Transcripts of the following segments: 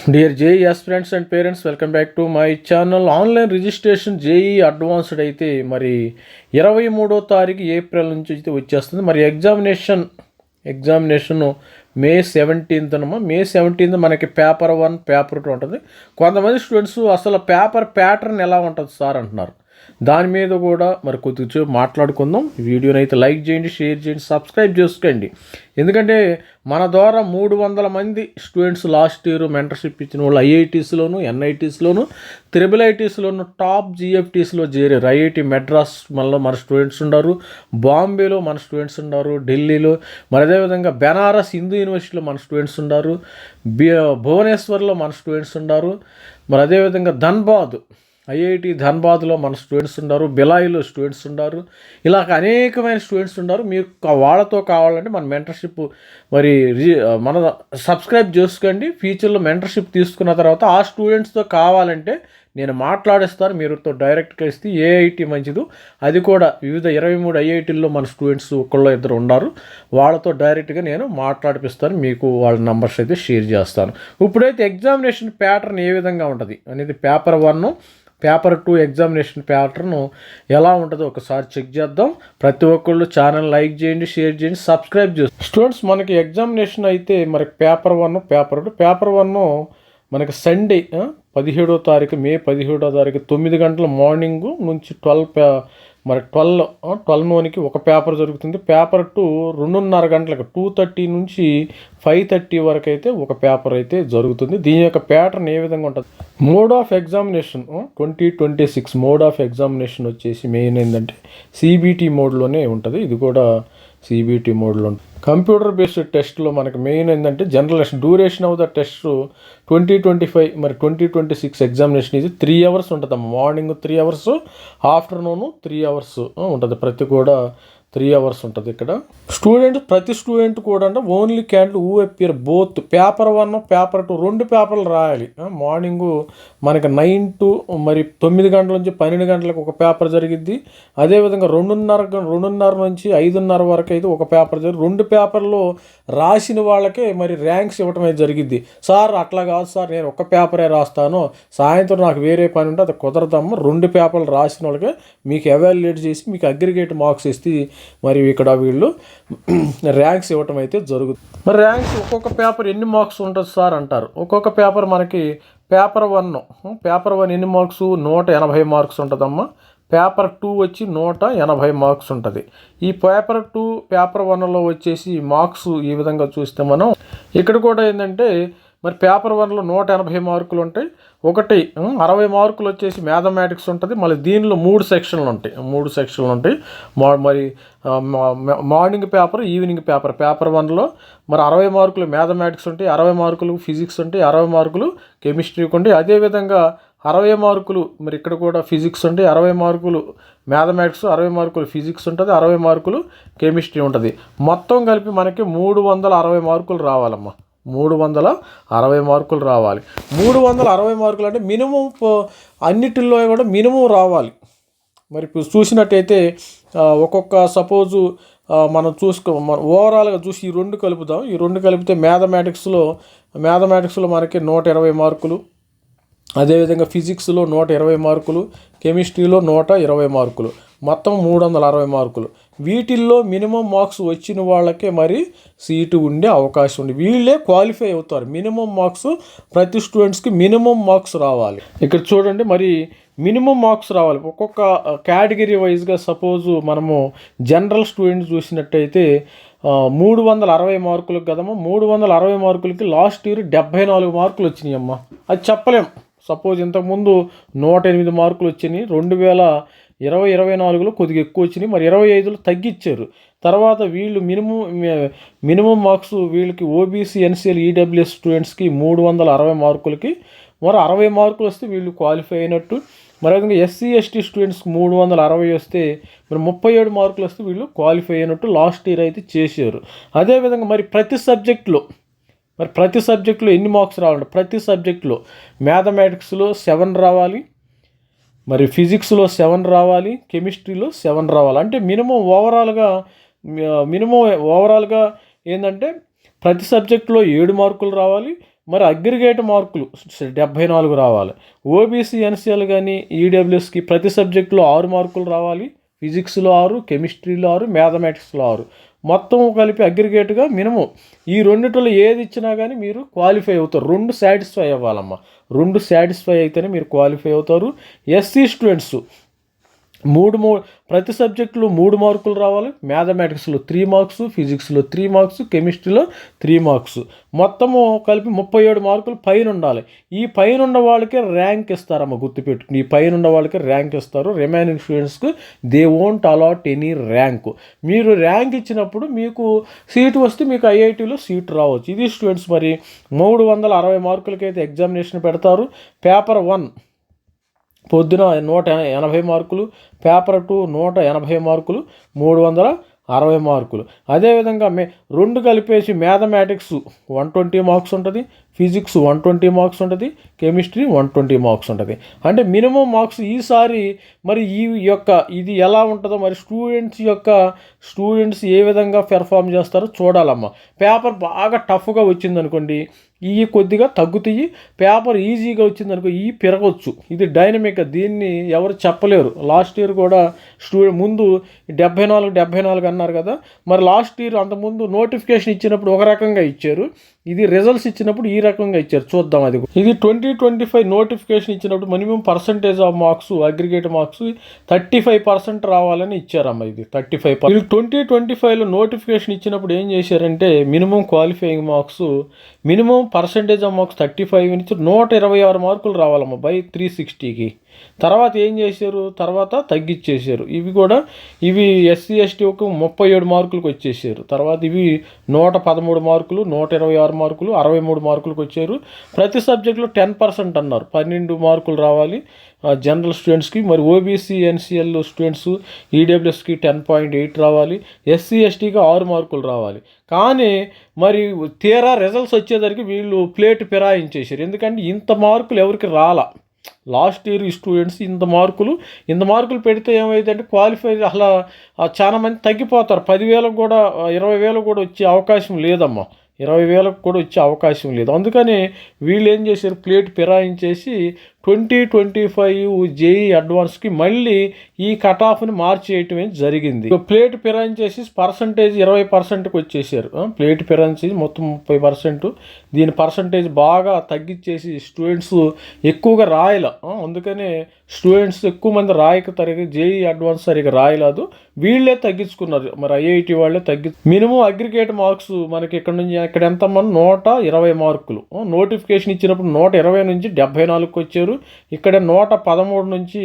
Dear JEE aspirants and parents, welcome back to my channel. Online registration JEE advanced అయితే మరి 23వ తారీఖు April నుంచి అయితే వచ్చేస్తుంది. మరి ఎగ్జామినేషన్ మే 17th మే 17th మనకి పేపర్ 1 పేపర్ 2 ఉంటుంది. కొంతమంది స్టూడెంట్స్ అసలు పేపర్ ప్యాటర్న్ ఎలా ఉంటుంది సార్ అంటున్నారు. దాని మీద కూడా మరి కొద్దిగా మాట్లాడుకుందాం. ఈ వీడియోని అయితే లైక్ చేయండి, షేర్ చేయండి, సబ్స్క్రైబ్ చేసుకోండి. ఎందుకంటే మన ద్వారా 300 మంది స్టూడెంట్స్ లాస్ట్ ఇయర్ మెంటర్షిప్ ఇచ్చిన వాళ్ళు ఐఐటీస్లోను, ఎన్ఐటీస్లోను, త్రిబుల్ ఐటీస్లోను, టాప్ జిఎఫ్టీస్లో చేరారు. ఐఐటి మెడ్రాస్ మన స్టూడెంట్స్ ఉన్నారు, బాంబేలో మన స్టూడెంట్స్ ఉన్నారు, ఢిల్లీలో, మరి అదేవిధంగా బెనారస్ హిందూ యూనివర్సిటీలో మన స్టూడెంట్స్ ఉన్నారు, భువనేశ్వర్లో మన స్టూడెంట్స్ ఉన్నారు, మరి అదేవిధంగా ఐఐటి ధన్బాద్లో మన స్టూడెంట్స్ ఉన్నారు, బిలాయిలో స్టూడెంట్స్ ఉన్నారు. ఇలా అనేకమైన స్టూడెంట్స్ ఉన్నారు. మీరు వాళ్ళతో కావాలంటే మన మెంటర్షిప్ మన సబ్స్క్రైబ్ చేసుకోండి. ఫ్యూచర్లో మెంటర్షిప్ తీసుకున్న తర్వాత ఆ స్టూడెంట్స్తో కావాలంటే నేను మాట్లాడిస్తాను. మీరుతో డైరెక్ట్గా ఇస్తే ఏ ఐఐటి మంచిదో అది కూడా వివిధ 23 ఐఐటీల్లో మన స్టూడెంట్స్ ఒకళ్ళు ఇద్దరు ఉన్నారు. వాళ్ళతో డైరెక్ట్గా నేను మాట్లాడిపిస్తాను. మీకు వాళ్ళ నంబర్స్ అయితే షేర్ చేస్తాను. ఇప్పుడైతే ఎగ్జామినేషన్ ప్యాటర్న్ ఏ విధంగా ఉంటుంది అనేది పేపర్ 1, పేపర్ 2 ఎగ్జామినేషన్ ప్యాటర్న్ ఎలా ఉంటుందో ఒకసారి చెక్ చేద్దాం. ప్రతి ఒక్కళ్ళు ఛానల్ లైక్ చేయండి, షేర్ చేయండి, సబ్స్క్రైబ్ చేయండి. స్టూడెంట్స్, మనకి ఎగ్జామినేషన్ అయితే మనకి పేపర్ 1 పేపర్ 2 పేపర్ 1 మనకి సండే 17వ తారీఖు మే 17వ తారీఖు 9 గంటల మార్నింగ్ నుంచి 12 నోనికి ఒక పేపర్ జరుగుతుంది. పేపర్ 2 2:30 గంటలకు 2:30 నుంచి 5:30 వరకు అయితే ఒక పేపర్ అయితే జరుగుతుంది. దీని యొక్క ప్యాటర్న్ ఏ విధంగా ఉంటుంది? Mode of examination 2026 mode of examination వచ్చేసి మెయిన్ ఏంటంటే సిబిటి మోడ్లోనే ఉంటుంది. ఇది కూడా సిబిటి మోడ్లో ఉంటుంది. కంప్యూటర్ బేస్డ్ టెస్ట్లో మనకి మెయిన్ ఏంటంటే general duration of the test 2025 మరి 2026 ఎగ్జామినేషన్ ఇది 3 hours ఉంటుంది. మార్నింగ్ 3 hours, ఆఫ్టర్నూన్ 3 hours ఉంటుంది. కూడా 3 hours ఉంటుంది. ఇక్కడ ప్రతి స్టూడెంట్ కూడా అంటే only candidate who appear both paper 1 paper 2 2 పేపర్లు రాయాలి. మార్నింగు మనకి 9 to 9 గంటల నుంచి 12 గంటలకు ఒక పేపర్ జరిగిద్ది. అదేవిధంగా 2:30 నుంచి 5:30 వరకు అయితే ఒక పేపర్ జరిగి 2 పేపర్లో రాసిన వాళ్ళకే మరి ర్యాంక్స్ ఇవ్వటం అయితే జరిగిద్ది. సార్ అట్లా కాదు సార్, నేను ఒక పేపరే రాస్తాను, సాయంత్రం నాకు వేరే పని ఉంటే అది కుదరదమ్మా, 2 పేపర్లు రాసిన వాళ్ళకే మీకు ఎవాల్యుయేట్ చేసి మీకు అగ్రిగేట్ మార్క్స్ ఇస్తే మరి ఇక్కడ వీళ్ళు ర్యాంక్స్ ఇవ్వటం అయితే జరుగుతుంది. మరి ర్యాంక్స్ ఒక్కొక్క పేపర్ ఎన్ని మార్క్స్ ఉంటుంది సార్ అంటారు. ఒక్కొక్క పేపర్ మనకి పేపర్ 1 ఎన్ని మార్క్స్? 180 మార్క్స్ ఉంటుందమ్మా. పేపర్ 2 వచ్చి 180 మార్క్స్ ఉంటుంది. ఈ పేపర్ 2 పేపర్ 1లో వచ్చేసి మార్క్స్ ఈ విధంగా చూస్తే మనం ఇక్కడ కూడా ఏంటంటే మరి పేపర్ 1లో 180 మార్కులు ఉంటాయి. 60 మార్కులు వచ్చేసి మ్యాథమెటిక్స్ ఉంటుంది. మళ్ళీ దీనిలో 3 సెక్షన్లు ఉంటాయి. మరి morning paper, evening paper. Paper 1లో మరి 60 మార్కులు మ్యాథమెటిక్స్ ఉంటాయి, 60 మార్కులు ఫిజిక్స్ ఉంటాయి, 60 మార్కులు కెమిస్ట్రీకి ఉంటాయి. అదేవిధంగా 60 మార్కులు మరి ఇక్కడ కూడా ఫిజిక్స్ ఉంటాయి, 60 మార్కులు మ్యాథమెటిక్స్, 60 మార్కులు ఫిజిక్స్ ఉంటుంది, 60 మార్కులు కెమిస్ట్రీ ఉంటుంది. మొత్తం కలిపి మనకి 360 మార్కులు రావాలమ్మా. 360 మార్కులు రావాలి. 360 మార్కులు అంటే మినిమం అన్నిటిల్లో కూడా మినిమం రావాలి. మరి ఇప్పుడు చూసినట్టయితే ఒక్కొక్క సపోజు మనం ఓవరాల్గా చూసి ఈ 2 కలుపుదాం. ఈ 2 కలిపితే మ్యాథమెటిక్స్లో మనకి 120 మార్కులు, అదేవిధంగా ఫిజిక్స్లో 120 మార్కులు, కెమిస్ట్రీలో 120 మార్కులు, మొత్తం 360 మార్కులు. వీటిల్లో మినిమం మార్క్స్ వచ్చిన వాళ్ళకే మరి సీటు ఉండే అవకాశం ఉంది. వీళ్ళే క్వాలిఫై అవుతారు. మినిమం మార్క్స్ ప్రతి స్టూడెంట్స్కి మినిమం మార్క్స్ రావాలి. ఇక్కడ చూడండి, మరి మినిమం మార్క్స్ రావాలి. ఒక్కొక్క కేటగిరీ వైజ్గా సపోజు మనము జనరల్ స్టూడెంట్ చూసినట్టయితే 360 మార్కులకు కదమ్మా. 360 మార్కులకి లాస్ట్ ఇయర్ 74 మార్కులు వచ్చినాయి అమ్మా. అది చెప్పలేం. సపోజ్ ఇంతకుముందు 108 మార్కులు వచ్చినాయి. 2020-24లో కొద్దిగా ఎక్కువ వచ్చినాయి. మరి 25లో తగ్గించారు. తర్వాత వీళ్ళు మినిమం మార్క్స్ వీళ్ళకి ఓబీసీ, ఎన్సీఎల్, ఈడబ్ల్యూఎస్ స్టూడెంట్స్కి 360 మార్కులకి మరి 60 మార్కులు వస్తే వీళ్ళు క్వాలిఫై అయినట్టు. మరి విధంగా ఎస్సీ, ఎస్టీ స్టూడెంట్స్కి 360 వస్తే మరి 37 మార్కులు వస్తే వీళ్ళు క్వాలిఫై అయినట్టు లాస్ట్ ఇయర్ అయితే చేశారు. అదేవిధంగా మరి ప్రతి సబ్జెక్టులో ఎన్ని మార్క్స్ రావాలంటే ప్రతి సబ్జెక్టులో మ్యాథమెటిక్స్లో 7 రావాలి, మరి ఫిజిక్స్లో 7 రావాలి, కెమిస్ట్రీలో 7 రావాలి. అంటే మినిమం ఓవరాల్గా ఏంటంటే ప్రతి సబ్జెక్టులో 7 మార్కులు రావాలి, మరి అగ్రిగేట్ మార్కులు 74 రావాలి. ఓబీసీ ఎన్సీఎల్ కానీ ఈడబ్ల్యూఎస్కి ప్రతి సబ్జెక్టులో 6 మార్కులు రావాలి. ఫిజిక్స్లో 6, కెమిస్ట్రీలో 6, మ్యాథమెటిక్స్లో 6, మొత్తం కలిపి అగ్రిగేట్గా మినిమం ఈ రెండిట్లో ఏది ఇచ్చినా కానీ మీరు క్వాలిఫై అవుతారు. 2 సాటిస్ఫై అవ్వాలమ్మా. 2 సాటిస్ఫై అయితేనే మీరు క్వాలిఫై అవుతారు. ఎస్సీ స్టూడెంట్స్ ప్రతి సబ్జెక్టులో 3 మార్కులు రావాలి. మ్యాథమెటిక్స్లో 3 మార్క్స్, ఫిజిక్స్లో 3 మార్క్స్, కెమిస్ట్రీలో 3 మార్క్స్, మొత్తము కలిపి 37 మార్కులు పైన ఉండాలి. ఈ పైన ఉన్న వాళ్ళకే ర్యాంక్ ఇస్తారమ్మ, గుర్తుపెట్టుకుని. ఈ పైన ఉన్న వాళ్ళకే ర్యాంక్ ఇస్తారు. రిమైనింగ్ స్టూడెంట్స్కి they won't allot any rank. మీరు ర్యాంక్ ఇచ్చినప్పుడు మీకు సీటు వస్తే మీకు ఐఐటీలో సీట్ రావచ్చు. ఇది స్టూడెంట్స్ మరి 360 మార్కులకైతే ఎగ్జామినేషన్ పెడతారు. పేపర్ 1 పొద్దున 180 మార్కులు, పేపర్ 2 180 మార్కులు, 360 మార్కులు. అదేవిధంగా 2 కలిపేసి మ్యాథమెటిక్స్ 120 మార్క్స్ ఉంటుంది, ఫిజిక్స్ 120 మార్క్స్ ఉంటుంది, కెమిస్ట్రీ 120 మార్క్స్ ఉంటుంది. అంటే మినిమం మార్క్స్ ఈసారి మరి ఇది ఎలా ఉంటుందో మరి స్టూడెంట్స్ ఏ విధంగా పెర్ఫామ్ చేస్తారో చూడాలమ్మా. పేపర్ బాగా టఫ్గా వచ్చిందనుకోండి, కొద్దిగా తగ్గుతాయి. పేపర్ ఈజీగా వచ్చిందనుకో పెరగవచ్చు. ఇది డైనమిక్, దీన్ని ఎవరు చెప్పలేరు. లాస్ట్ ఇయర్ కూడా ముందు 74 అన్నారు కదా, మరి లాస్ట్ ఇయర్ అంతకుముందు నోటిఫికేషన్ ఇచ్చినప్పుడు ఒక రకంగా ఇచ్చారు, ఇది రిజల్ట్స్ ఇచ్చినప్పుడు ఈ రకంగా ఇచ్చారు. చూద్దాం. ఇది 2025 నోటిఫికేషన్ ఇచ్చినప్పుడు minimum percentage of marks, aggregate marks 35% రావాలని ఇచ్చారమ్మా. ఇది 35%. ఇది 2025లో నోటిఫికేషన్ ఇచ్చినప్పుడు ఏం చేశారంటే minimum qualifying marks, minimum percentage of marks 35 నుంచి 126 మార్కులు రావాలమ్మా బై 360కి. తర్వాత ఏం చేశారు, తర్వాత తగ్గించేశారు. ఇవి ఎస్సీ ఎస్టీ ఒక 37 మార్కులకు వచ్చేసారు. తర్వాత ఇవి 113 మార్కులు, 126 మార్కులు, 63 మార్కులకు వచ్చారు. ప్రతి సబ్జెక్టులో 10% అన్నారు, 12 మార్కులు రావాలి జనరల్ స్టూడెంట్స్కి. మరి ఓబీసీ ఎన్సీఎల్ స్టూడెంట్స్ ఈడబ్ల్యూఎస్కి 10.8 రావాలి, ఎస్సీ ఎస్టీకి 6 మార్కులు రావాలి. కానీ మరి తీరా రిజల్ట్స్ వచ్చేసరికి వీళ్ళు ప్లేట్ ఫిరాయించేశారు. ఎందుకంటే ఇంత మార్కులు ఎవరికి రాలా. లాస్ట్ ఇయర్ ఈ స్టూడెంట్స్ ఇంత మార్కులు పెడితే ఏమైందంటే క్వాలిఫై అసలు చాలా మంది తగ్గిపోతారు. 10,000 కూడా 20,000 కూడా వచ్చే అవకాశం లేదమ్మా. 20,000 కూడా వచ్చే అవకాశం లేదు. అందుకని వీళ్ళు ఏం చేశారు, ప్లేట్ ఫిరాయించేసి 2025 జేఈ అడ్వాన్స్కి మళ్ళీ ఈ కట్ ఆఫ్ని మార్చేయటం జరిగింది. ప్లేట్ ఫిరాయించేసి పర్సంటేజ్ 20%కి వచ్చేసారు. ప్లేట్ ఫిరాయించేసి మొత్తం 30%, దీని పర్సంటేజ్ బాగా తగ్గించేసి స్టూడెంట్స్ ఎక్కువగా రాయలే. అందుకనే స్టూడెంట్స్ ఎక్కువ మంది జేఈ అడ్వాన్స్ సరిగా రాయలేదు, వీళ్ళే తగ్గించుకున్నారు. మరి ఐఐటి వాళ్ళే మినిమం అగ్రిగేట్ మార్క్స్ మనకి ఇక్కడ ఎంత 120 మార్కులు. నోటిఫికేషన్ ఇచ్చినప్పుడు 120 నుంచి 74కి వచ్చారు. ఇక్కడ 113 నుంచి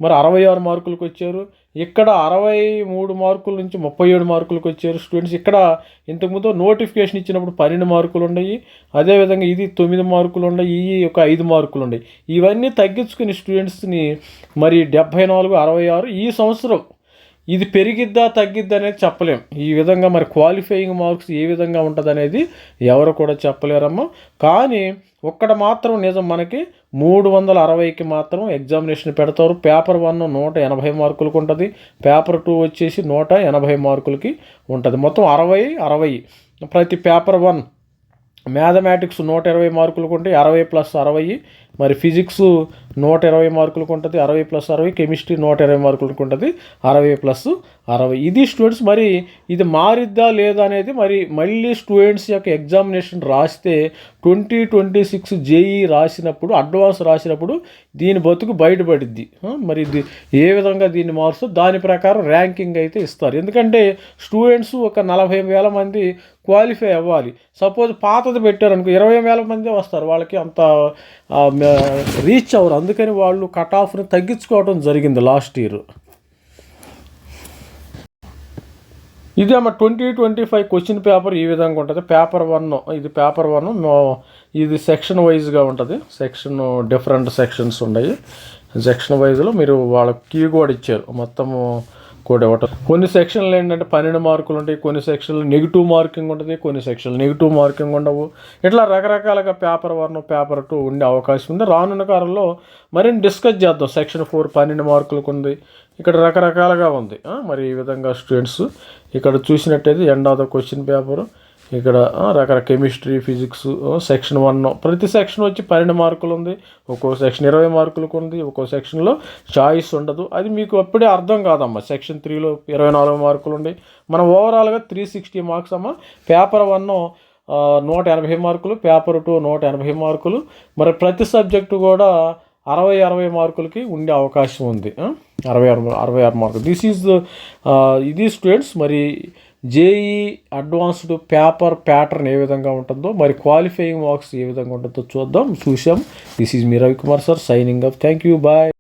మరి 66 మార్కులకు వచ్చారు. ఇక్కడ 63 మార్కుల నుంచి 37 మార్కులకు వచ్చారు స్టూడెంట్స్. ఇక్కడ ఇంతకుముందు నోటిఫికేషన్ ఇచ్చినప్పుడు 12 మార్కులు ఉన్నాయి. అదేవిధంగా ఇది 9 మార్కులు ఉన్నాయి, ఒక 5 మార్కులు ఉన్నాయి. ఇవన్నీ తగ్గించుకుని స్టూడెంట్స్ని మరి 74, 66 ఈ సంవత్సరం ఇది పెరిగిద్దా తగ్గిద్దా అనేది చెప్పలేం. ఈ విధంగా మరి క్వాలిఫైయింగ్ మార్క్స్ ఏ విధంగా ఉంటుంది అనేది ఎవరు కూడా చెప్పలేరమ్మా. కానీ ఒక్కడ మాత్రం నిజం, మనకి 360కి మాత్రం ఎగ్జామినేషన్ పెడతారు. పేపర్ 1 180 మార్కులకు ఉంటుంది, పేపర్ 2 వచ్చేసి 180 మార్కులకి ఉంటుంది. మొత్తం 60 ప్రతి పేపర్ 1. మ్యాథమెటిక్స్ 120 మార్కులకు ఉంటాయి, 60 + 60. మరి ఫిజిక్స్ 120 మార్కులకు ఉంటుంది, 60 + 60. కెమిస్ట్రీ 120 మార్కులకు ఉంటుంది, 60 + 60. ఇది స్టూడెంట్స్ మరి ఇది మారిద్దా లేదా అనేది మరి మళ్ళీ స్టూడెంట్స్ యొక్క ఎగ్జామినేషన్ రాస్తే 2026 జేఈ రాసినప్పుడు, అడ్వాన్స్ రాసినప్పుడు దీని బతుకు బయటపడిద్ది. మరి ఇది ఏ విధంగా దీన్ని మారుస్తూ దాని ప్రకారం ర్యాంకింగ్ అయితే ఇస్తారు. ఎందుకంటే స్టూడెంట్స్ ఒక 40,000 మంది క్వాలిఫై అవ్వాలి. సపోజ్ పాతది పెట్టారనుకో 20,000 మందే వస్తారు, వాళ్ళకి అంత రీచ్ అవ్వరు. అందుకని వాళ్ళు కట్ ఆఫ్ని తగ్గించుకోవడం జరిగింది లాస్ట్ ఇయర్. ఇది అమ్మ 2025 క్వశ్చన్ పేపర్ ఈ విధంగా ఉంటుంది. పేపర్ 1 ఇది పేపర్ 1 ఇది సెక్షన్ వైజ్గా ఉంటుంది. డిఫరెంట్ సెక్షన్స్ ఉన్నాయి. సెక్షన్ వైజ్లో మీరు వాళ్ళకి కీ కూడా ఇచ్చారు, మొత్తము కూడా ఇవ్వటం. కొన్ని సెక్షన్లు ఏంటంటే 12 మార్కులు ఉంటాయి, కొన్ని సెక్షన్లు నెగిటివ్ మార్కింగ్ ఉంటుంది, కొన్ని సెక్షన్లు నెగిటివ్ మార్కింగ్ ఉండవు. ఇట్లా రకరకాలుగా పేపర్ 1 పేపర్ 2 ఉండే అవకాశం ఉంది. రానున్న కాలంలో మరిన్ని డిస్కస్ చేద్దాం. సెక్షన్ 4 12 మార్కులకు ఉంది, ఇక్కడ రకరకాలుగా ఉంది. మరి ఈ విధంగా స్టూడెంట్స్ ఇక్కడ చూసినట్టయితే end of the question paper ఇక్కడ రకరకాల కెమిస్ట్రీ, ఫిజిక్స్ సెక్షన్ 1 ప్రతి సెక్షన్ వచ్చి 12 మార్కులు ఉంది. ఒక్కో సెక్షన్ 20 మార్కులకు ఉంది. ఒక్కో సెక్షన్లో చాయిస్ ఉండదు. అది మీకు అప్పుడే అర్థం కాదమ్మా. సెక్షన్ 3లో 24 మార్కులు ఉండి మనం ఓవరాల్గా 360 మార్క్స్ అమ్మ. పేపర్ 1 180 మార్కులు, పేపర్ 2 180 మార్కులు. మరి ప్రతి సబ్జెక్టు కూడా 60 మార్కులకి ఉండే అవకాశం ఉంది. 66 మార్కులు. ఇది స్టూడెంట్స్ మరి జేఈ అడ్వాన్స్డ్ పేపర్ ప్యాటర్న్ ఏ విధంగా ఉంటుందో, మరి క్వాలిఫైయింగ్ మార్క్స్ ఏ విధంగా ఉంటుందో చూసాం. This is me Ravikumar sir signing up. Thank you, bye.